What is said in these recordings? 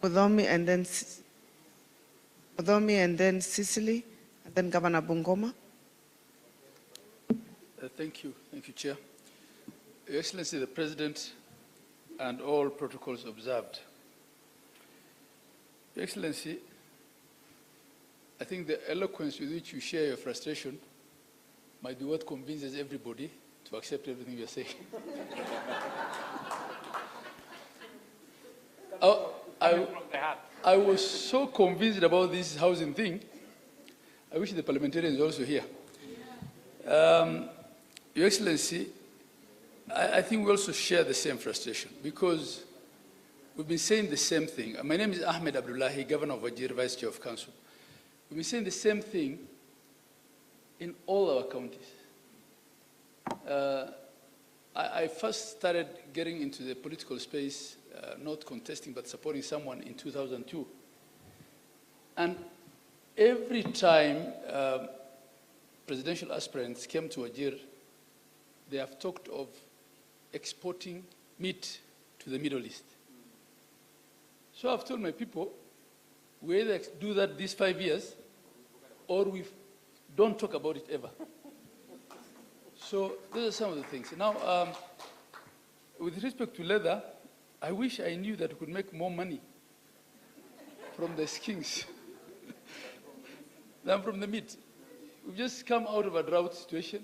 Mudhomi and then Sicily, and then Governor Bungoma. Thank you, Chair. Your Excellency, the President, and all protocols observed. Your Excellency, I think the eloquence with which you share your frustration might be what convinces everybody to accept everything you're saying. I was so convinced about this housing thing. I wish the parliamentarians were also here. Your Excellency, I think we also share the same frustration because we've been saying the same thing. My name is Ahmed Abdullahi, Governor of Wajir, Vice Chair of Council. We've been saying the same thing in all our counties. I first started getting into the political space, not contesting but supporting someone in 2002. And every time presidential aspirants came to Wajir, they have talked of exporting meat to the Middle East. So I've told my people, we either do that these 5 years or we don't talk about it ever. So those are some of the things. Now, with respect to leather, I wish I knew that we could make more money from the skins than from the meat. We've just come out of a drought situation,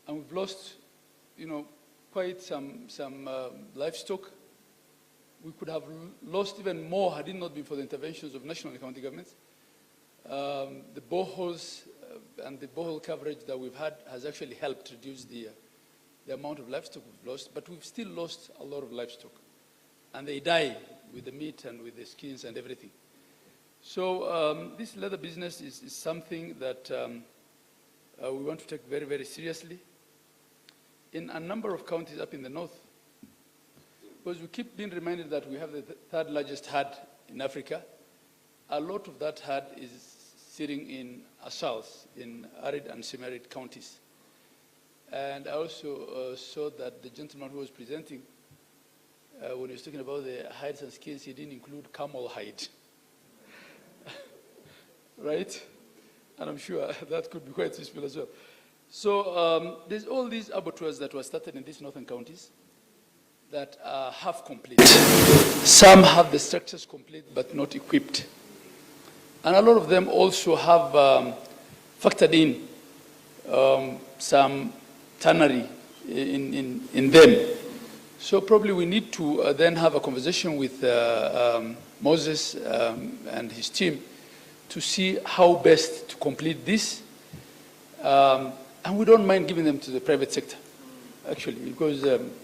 and we've lost, quite some livestock. We could have lost even more had it not been for the interventions of national and county governments. The boreholes and the borehole coverage that we've had has actually helped reduce the amount of livestock we've lost, but we've still lost a lot of livestock. And they die with the meat and with the skins and everything. So this leather business is something that we want to take very, very seriously. In a number of counties up in the north, because we keep being reminded that we have the third largest herd in Africa, a lot of that herd is sitting in south, in arid and semi-arid counties. And I also saw that the gentleman who was presenting, when he was talking about the hides and skins, he didn't include camel hide. Right? And I'm sure that could be quite useful as well. So there's all these abattoirs that were started in these northern counties that are half complete. Some have the structures complete but not equipped. And a lot of them also have factored in some tannery in them. So probably we need to then have a conversation with Moses and his team to see how best to complete this. And we don't mind giving them to the private sector, actually, because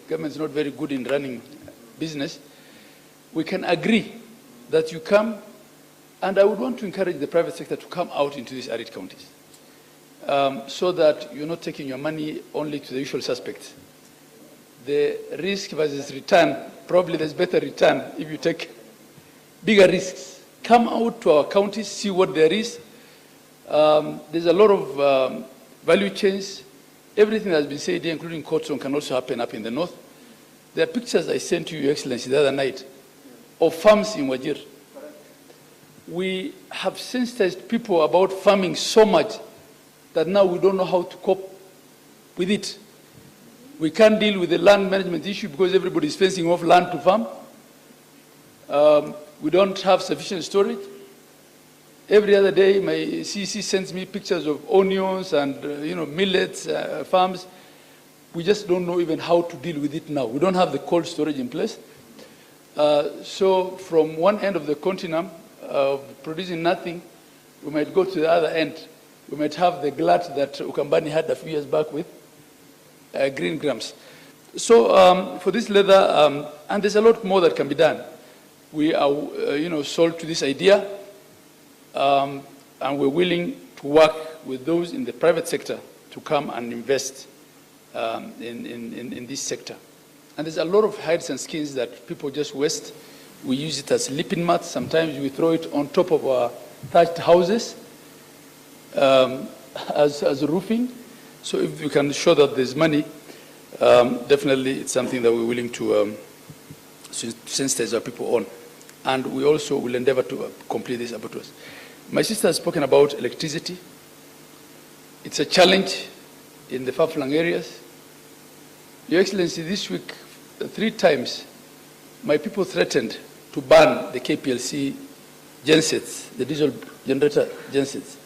government is not very good in running business. We can agree that you come, and I would want to encourage the private sector to come out into these arid counties so that you're not taking your money only to the usual suspects. The risk versus return, probably there's better return if you take bigger risks. Come out to our counties, see what there is. There's a lot of value chains. Everything that has been said here, including cotton, can also happen up in the north. There are pictures I sent to Your Excellency the other night of farms in Wajir. We have sensitized people about farming so much that now we don't know how to cope with it. We can't deal with the land management issue because everybody is fencing off land to farm. We don't have sufficient storage. Every other day, my CC sends me pictures of onions and millets farms. We just don't know even how to deal with it now. We don't have the cold storage in place. So from one end of the continent of producing nothing, we might go to the other end. We might have the glut that Ukambani had a few years back with green grams. So for this leather, and there's a lot more that can be done. We are, sold to this idea. And we're willing to work with those in the private sector to come and invest in this sector. And there's a lot of hides and skins that people just waste. We use it as sleeping mats. Sometimes we throw it on top of our thatched houses as roofing. So if you can show that there's money, definitely it's something that we're willing to sensitize our people on. and we also will endeavor to complete these abattoirs. My sister has spoken about electricity. It's a challenge in the far-flung areas. Your Excellency, this week, 3 times, my people threatened to ban the KPLC gensets, the diesel generator gensets,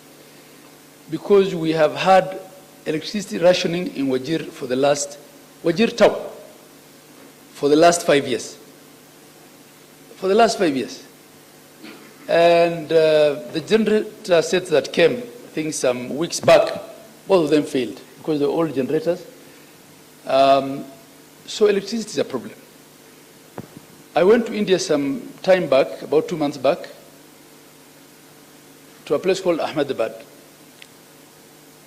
because we have had electricity rationing in Wajir town for the last 5 years. For the last 5 years. And the generator sets that came, I think some weeks back, both of them failed because they're old generators. So electricity is a problem. I went to India some time back, about 2 months back, to a place called Ahmedabad.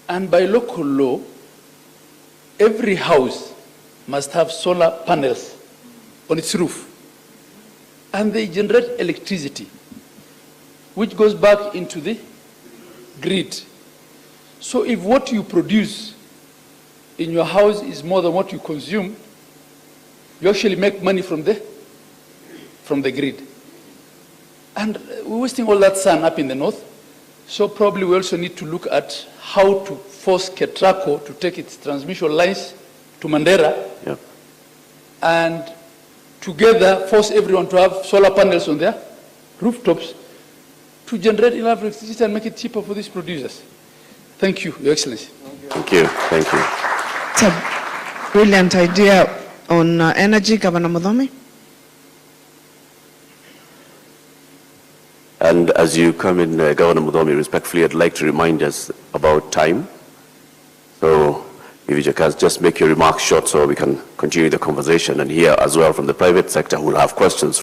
And by local law, every house must have solar panels on its roof. And they generate electricity, which goes back into the grid. So if what you produce in your house is more than what you consume, you actually make money from the grid. And we're wasting all that sun up in the north. So probably we also need to look at how to force Ketraco to take its transmission lines to Mandera, Yep. and together force everyone to have solar panels on their rooftops to generate enough electricity and make it cheaper for these producers. Thank you, Your Excellency. Thank you. Thank you. It's a brilliant idea on energy, Governor Muthomi. And as you come in, Governor Muthomi, respectfully, I'd like to remind us about time. So if you can just make your remarks short so we can continue the conversation and hear as well from the private sector who will have questions.